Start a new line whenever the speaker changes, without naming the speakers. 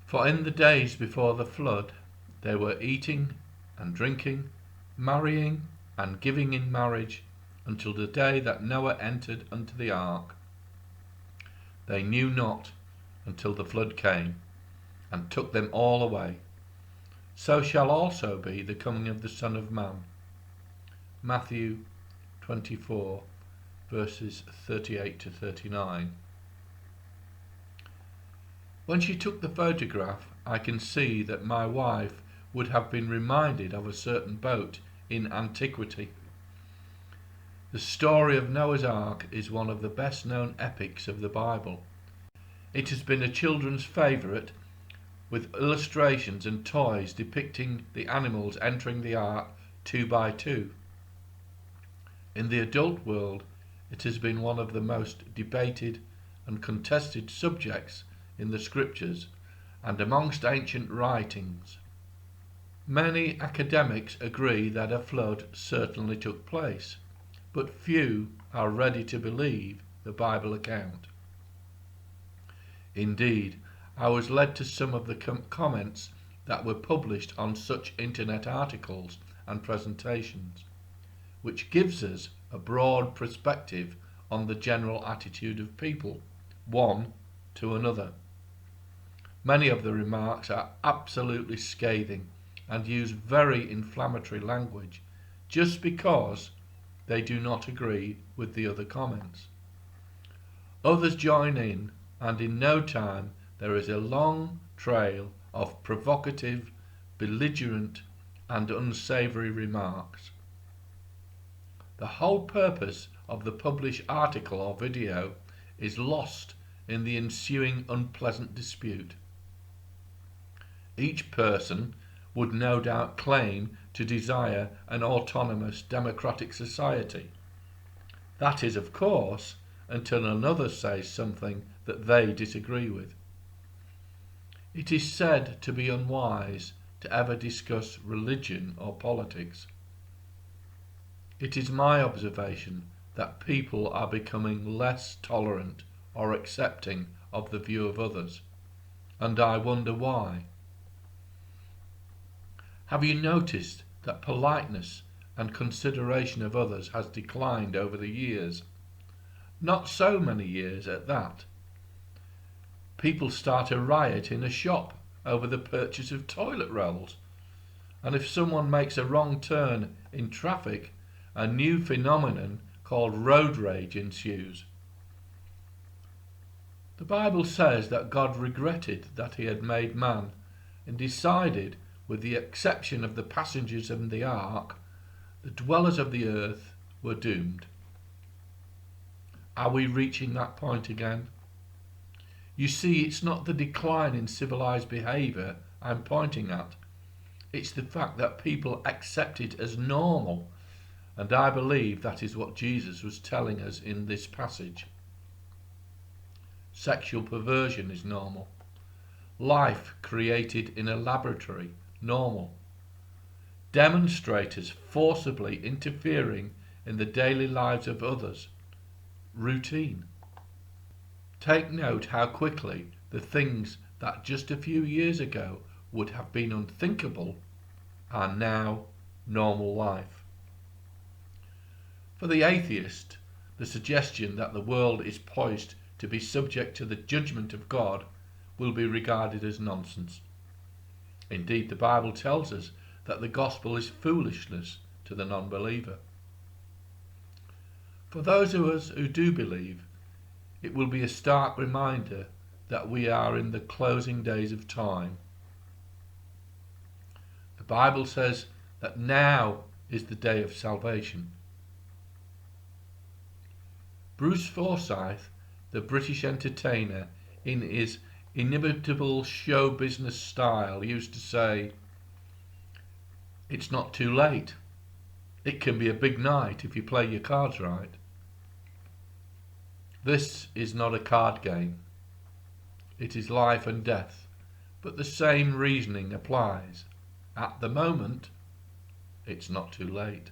For in the days before the flood they were eating and drinking, marrying and giving in marriage, until the day that Noah entered unto the ark. They knew not until the flood came, and took them all away. So shall also be the coming of the Son of Man. Matthew 24, verses 38 to 39. When she took the photograph, I can see that my wife would have been reminded of a certain boat in antiquity. The story of Noah's Ark is one of the best known epics of the Bible. It has been a children's favourite, with illustrations and toys depicting the animals entering the ark 2 by 2. In the adult world, it has been one of the most debated and contested subjects in the scriptures and amongst ancient writings. Many academics agree that a flood certainly took place, but few are ready to believe the Bible account. Indeed, I was led to some of the comments that were published on such internet articles and presentations, which gives us a broad perspective on the general attitude of people, one to another. Many of the remarks are absolutely scathing and use very inflammatory language just because they do not agree with the other comments. Others join in, and in no time there is a long trail of provocative, belligerent and unsavoury remarks. The whole purpose of the published article or video is lost in the ensuing unpleasant dispute. Each person would no doubt claim to desire an autonomous democratic society. That is, of course, until another says something that they disagree with. It is said to be unwise to ever discuss religion or politics. It is my observation that people are becoming less tolerant or accepting of the view of others, and I wonder why. Have you noticed that politeness and consideration of others has declined over the years? Not so many years at that. People start a riot in a shop over the purchase of toilet rolls, and if someone makes a wrong turn in traffic, a new phenomenon called road rage ensues. The Bible says that God regretted that he had made man and decided, with the exception of the passengers in the ark, the dwellers of the earth were doomed. Are we reaching that point again? You see, it's not the decline in civilized behaviour I'm pointing at. It's the fact that people accept it as normal, and I believe that is what Jesus was telling us in this passage. Sexual perversion is normal. Life created in a laboratory, normal. Demonstrators forcibly interfering in the daily lives of others, routine. Take note how quickly the things that just a few years ago would have been unthinkable are now normal life. For the atheist, the suggestion that the world is poised to be subject to the judgment of God will be regarded as nonsense. Indeed, the Bible tells us that the gospel is foolishness to the non-believer. For those of us who do believe, it will be a stark reminder that we are in the closing days of time. The Bible says that now is the day of salvation. Bruce Forsyth, the British entertainer, in his inimitable show business style, used to say, "It's not too late. It can be a big night if you play your cards right." This is not a card game. It is life and death, but the same reasoning applies. At the moment, it's not too late.